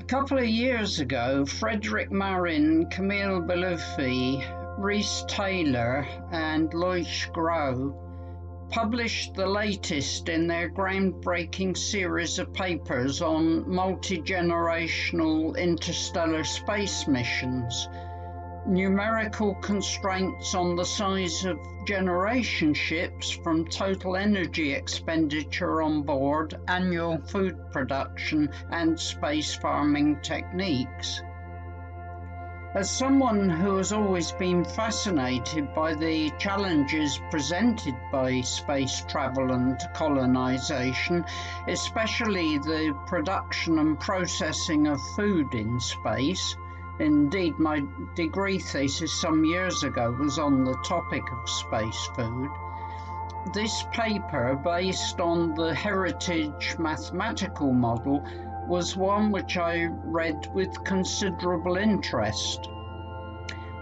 A couple of years ago, Frederick Marin, Camille Belufi, Rhys Taylor and Loic Grau published the latest in their groundbreaking series of papers on multi-generational interstellar space missions, numerical constraints on the size of generation ships from total energy expenditure on board, annual food production, and space farming techniques. As someone who has always been fascinated by the challenges presented by space travel and colonization, especially the production and processing of food in space, indeed, my degree thesis some years ago was on the topic of space food. This paper, based on the heritage mathematical model, was one which I read with considerable interest.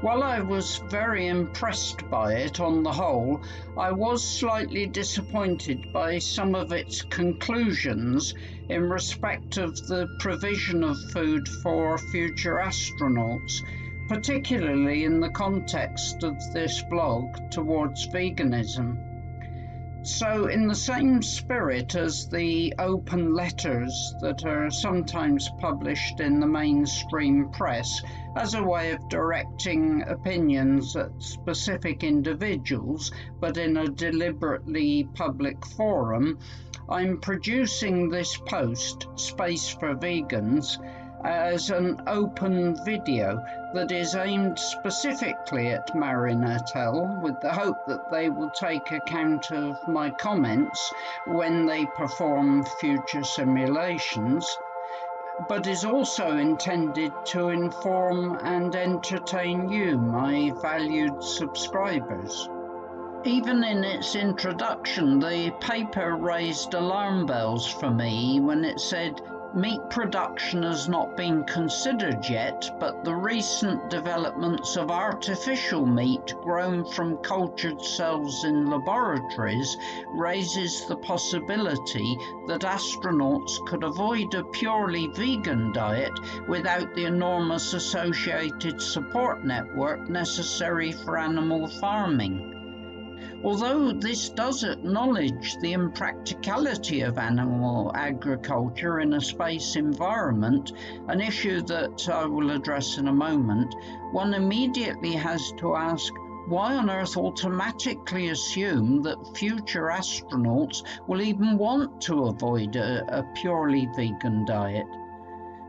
While I was very impressed by it on the whole, I was slightly disappointed by some of its conclusions in respect of the provision of food for future astronauts, particularly in the context of this blog towards veganism. So, in the same spirit as the open letters that are sometimes published in the mainstream press as a way of directing opinions at specific individuals, but in a deliberately public forum, I'm producing this post, Space for Vegans, as an open video that is aimed specifically at Marin et al., with the hope that they will take account of my comments when they perform future simulations, but is also intended to inform and entertain you, my valued subscribers. Even in its introduction, the paper raised alarm bells for me when it said, "Meat production has not been considered yet, but the recent developments of artificial meat grown from cultured cells in laboratories raises the possibility that astronauts could avoid a purely vegan diet without the enormous associated support network necessary for animal farming." Although this does acknowledge the impracticality of animal agriculture in a space environment, an issue that I will address in a moment, one immediately has to ask, why on earth automatically assume that future astronauts will even want to avoid a purely vegan diet?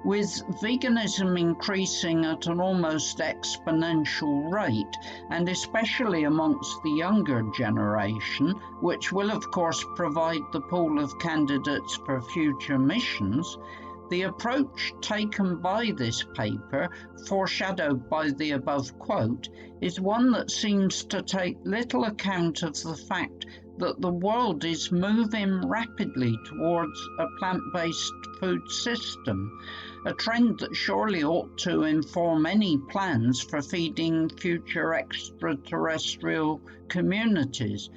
With veganism increasing at an almost exponential rate, and especially amongst the younger generation, which will of course provide the pool of candidates for future missions, the approach taken by this paper, foreshadowed by the above quote, is one that seems to take little account of the fact that the world is moving rapidly towards a plant-based food system, a trend that surely ought to inform any plans for feeding future extraterrestrial communities.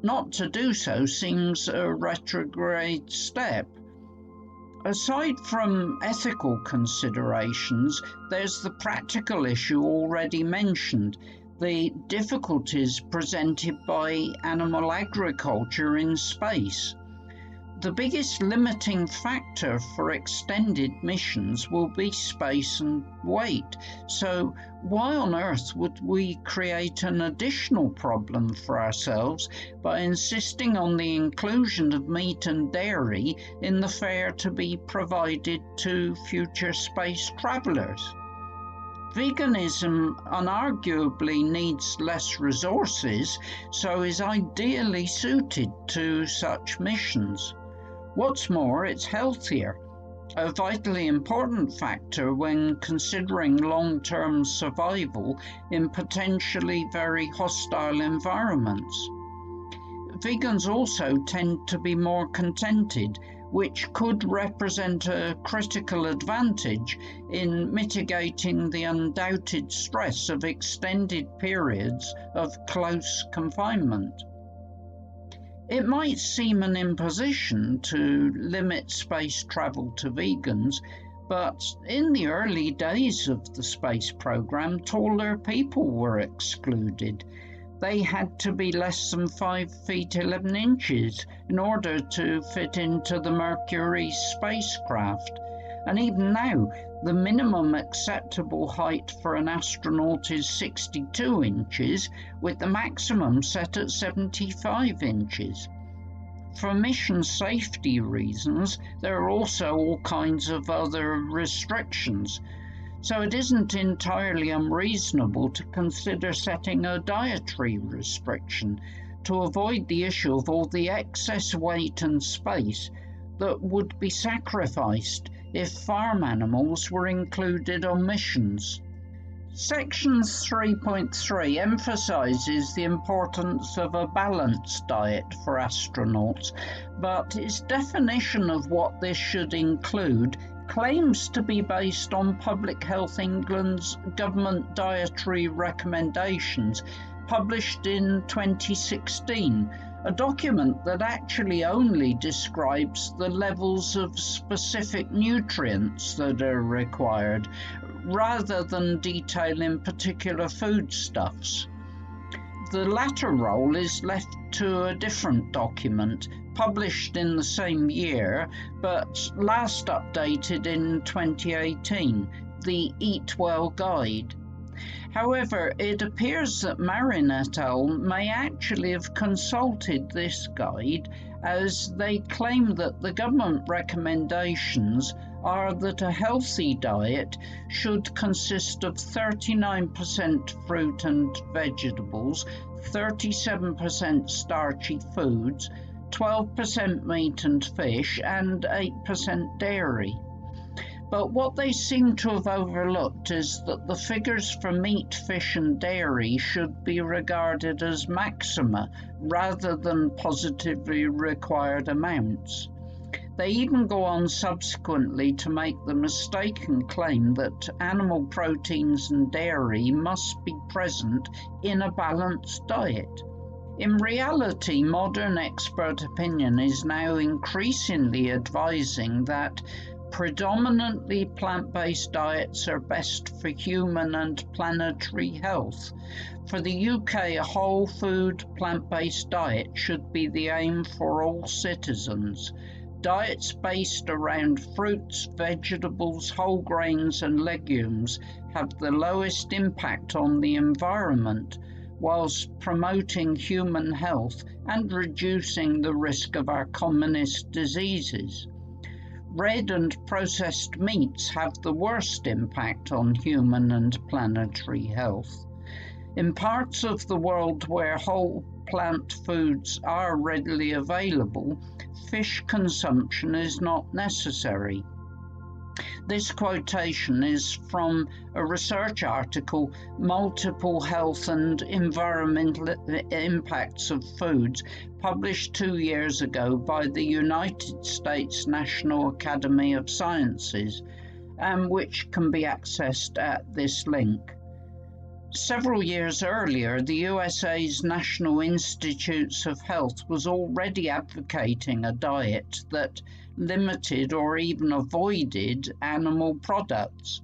Not to do so seems a retrograde step. Aside from ethical considerations, there's the practical issue already mentioned, the difficulties presented by animal agriculture in space. The biggest limiting factor for extended missions will be space and weight. So why on earth would we create an additional problem for ourselves by insisting on the inclusion of meat and dairy in the fare to be provided to future space travelers? Veganism unarguably needs less resources, so is ideally suited to such missions. What's more, it's healthier, a vitally important factor when considering long-term survival in potentially very hostile environments. Vegans also tend to be more contented, which could represent a critical advantage in mitigating the undoubted stress of extended periods of close confinement. It might seem an imposition to limit space travel to vegans, But in the early days of the space program, taller people were excluded. They had to be less than 5 feet 11 inches in order to fit into the Mercury spacecraft. And even now, the minimum acceptable height for an astronaut is 62 inches, with the maximum set at 75 inches. For mission safety reasons, there are also all kinds of other restrictions. So it isn't entirely unreasonable to consider setting a dietary restriction to avoid the issue of all the excess weight and space that would be sacrificed if farm animals were included on missions. Section 3.3 emphasizes the importance of a balanced diet for astronauts, but its definition of what this should include claims to be based on Public Health England's government dietary recommendations published in 2016, a document that actually only describes the levels of specific nutrients that are required, rather than detailing particular foodstuffs. The latter role is left to a different document, published in the same year, but last updated in 2018, the Eat Well Guide. However, it appears that Marin et al. May actually have consulted this guide, as they claim that the government recommendations are that a healthy diet should consist of 39% fruit and vegetables, 37% starchy foods, 12% meat and fish, and 8% dairy. But what they seem to have overlooked is that the figures for meat, fish, and dairy should be regarded as maxima rather than positively required amounts. They even go on subsequently to make the mistaken claim that animal proteins and dairy must be present in a balanced diet. In reality, modern expert opinion is now increasingly advising that predominantly plant-based diets are best for human and planetary health. For the UK, a whole food plant-based diet should be the aim for all citizens. Diets based around fruits, vegetables, whole grains and legumes have the lowest impact on the environment, whilst promoting human health and reducing the risk of our commonest diseases. Red and processed meats have the worst impact on human and planetary health. In parts of the world where whole plant foods are readily available, fish consumption is not necessary. This quotation is from a research article, Multiple Health and Environmental Impacts of Foods, published 2 years ago by the United States National Academy of Sciences, which can be accessed at this link. Several years earlier, the USA's National Institutes of Health was already advocating a diet that limited or even avoided animal products.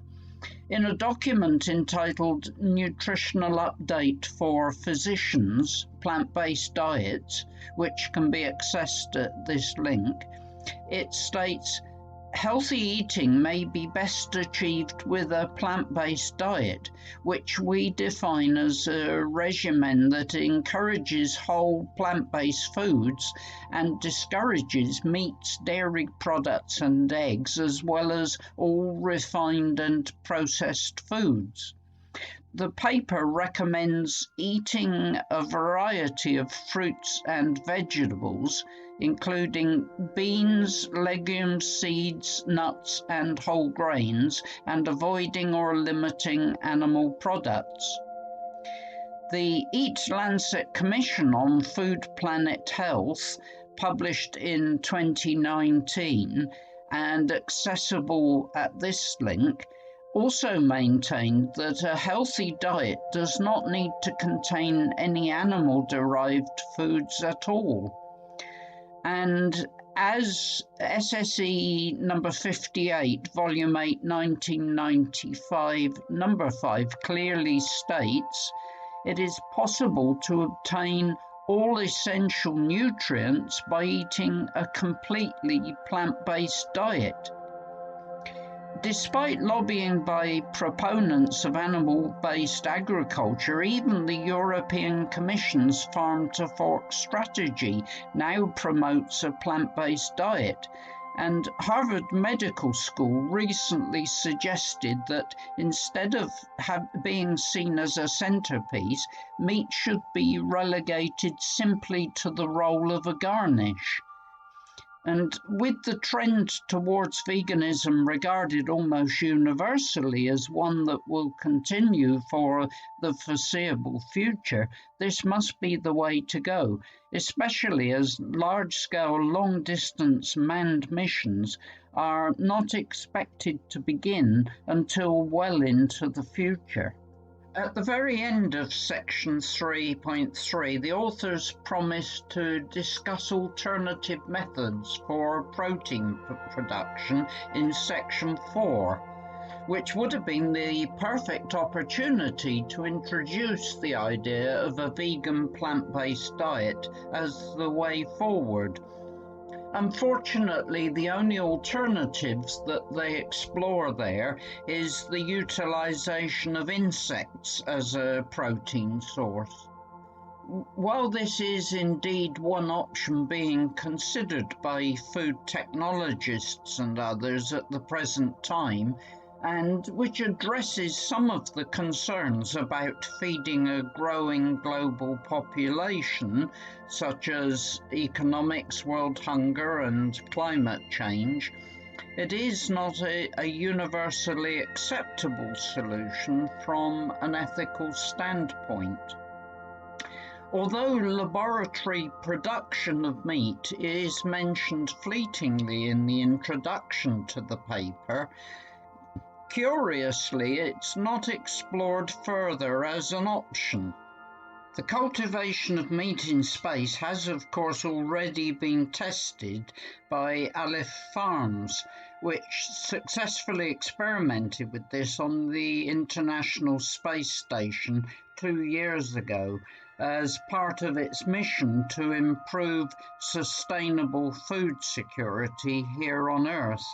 In a document entitled Nutritional Update for Physicians, Plant-Based Diets, which can be accessed at this link, it states, healthy eating may be best achieved with a plant-based diet, which we define as a regimen that encourages whole plant-based foods and discourages meats, dairy products and eggs, as well as all refined and processed foods. The paper recommends eating a variety of fruits and vegetables, including beans, legumes, seeds, nuts, and whole grains, and avoiding or limiting animal products. The Eat Lancet Commission on Food Planet Health, published in 2019 and accessible at this link, also maintained that a healthy diet does not need to contain any animal-derived foods at all. And As SSE number 58, volume 8, 1995, number 5 clearly states, it is possible to obtain all essential nutrients by eating a completely plant-based diet. Despite lobbying by proponents of animal-based agriculture, even the European Commission's Farm to Fork strategy now promotes a plant-based diet. And Harvard Medical School recently suggested that instead of being seen as a centerpiece, meat should be relegated simply to the role of a garnish. And with the trend towards veganism regarded almost universally as one that will continue for the foreseeable future, this must be the way to go, especially as large-scale, long-distance manned missions are not expected to begin until well into the future. At the very end of section 3.3, the authors promised to discuss alternative methods for protein production in section 4, which would have been the perfect opportunity to introduce the idea of a vegan plant-based diet as the way forward. Unfortunately, the only alternatives that they explore there is the utilization of insects as a protein source. While this is indeed one option being considered by food technologists and others at the present time, and which addresses some of the concerns about feeding a growing global population, such as economics, world hunger, and climate change, it is not a universally acceptable solution from an ethical standpoint. Although laboratory production of meat is mentioned fleetingly in the introduction to the paper, curiously, it's not explored further as an option. The cultivation of meat in space has, of course, already been tested by Aleph Farms, which successfully experimented with this on the International Space Station 2 years ago as part of its mission to improve sustainable food security here on Earth.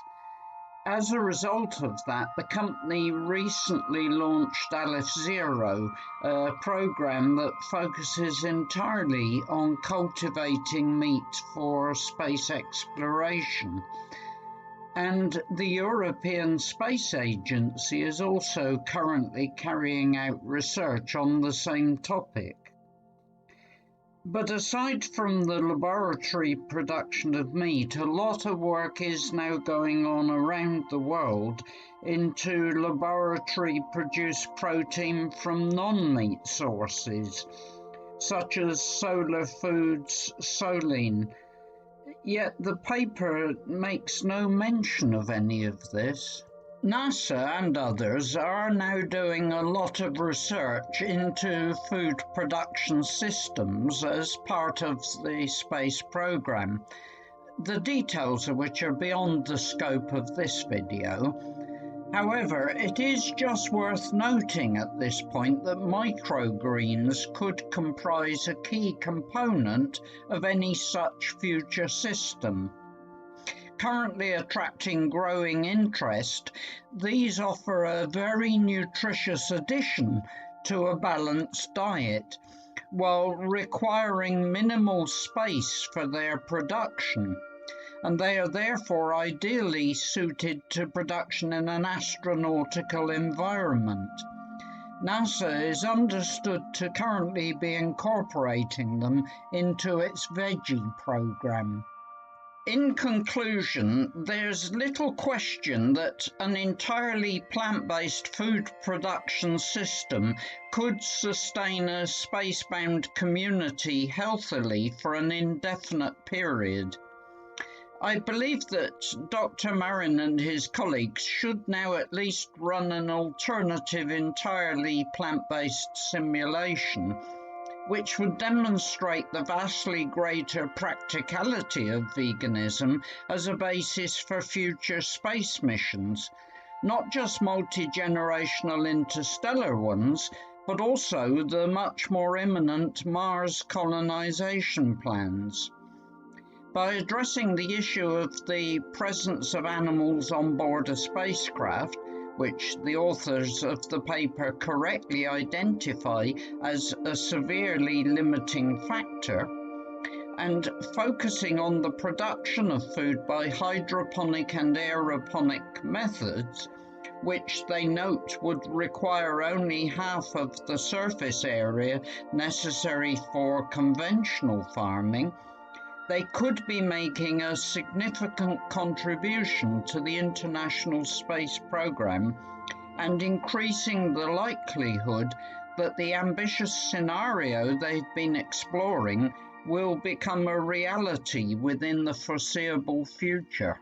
As a result of that, the company recently launched Aleph Zero, a program that focuses entirely on cultivating meat for space exploration. And the European Space Agency is also currently carrying out research on the same topic. But aside from the laboratory production of meat, a lot of work is now going on around the world into laboratory-produced protein from non-meat sources, such as Solar Foods' Solein. Yet the paper makes no mention of any of this. NASA and others are now doing a lot of research into food production systems as part of the space program, the details of which are beyond the scope of this video. However, it is just worth noting at this point that microgreens could comprise a key component of any such future system. Currently attracting growing interest, these offer a very nutritious addition to a balanced diet, while requiring minimal space for their production, and they are therefore ideally suited to production in an astronautical environment. NASA is understood to currently be incorporating them into its veggie program. In conclusion, there's little question that an entirely plant-based food production system could sustain a space-bound community healthily for an indefinite period. I believe that Dr. Marin and his colleagues should now at least run an alternative entirely plant-based simulation, which would demonstrate the vastly greater practicality of veganism as a basis for future space missions, not just multi-generational interstellar ones, but also the much more imminent Mars colonization plans. By addressing the issue of the presence of animals on board a spacecraft, which the authors of the paper correctly identify as a severely limiting factor, and focusing on the production of food by hydroponic and aeroponic methods, which they note would require only half of the surface area necessary for conventional farming, they could be making a significant contribution to the International Space Program and increasing the likelihood that the ambitious scenario they've been exploring will become a reality within the foreseeable future.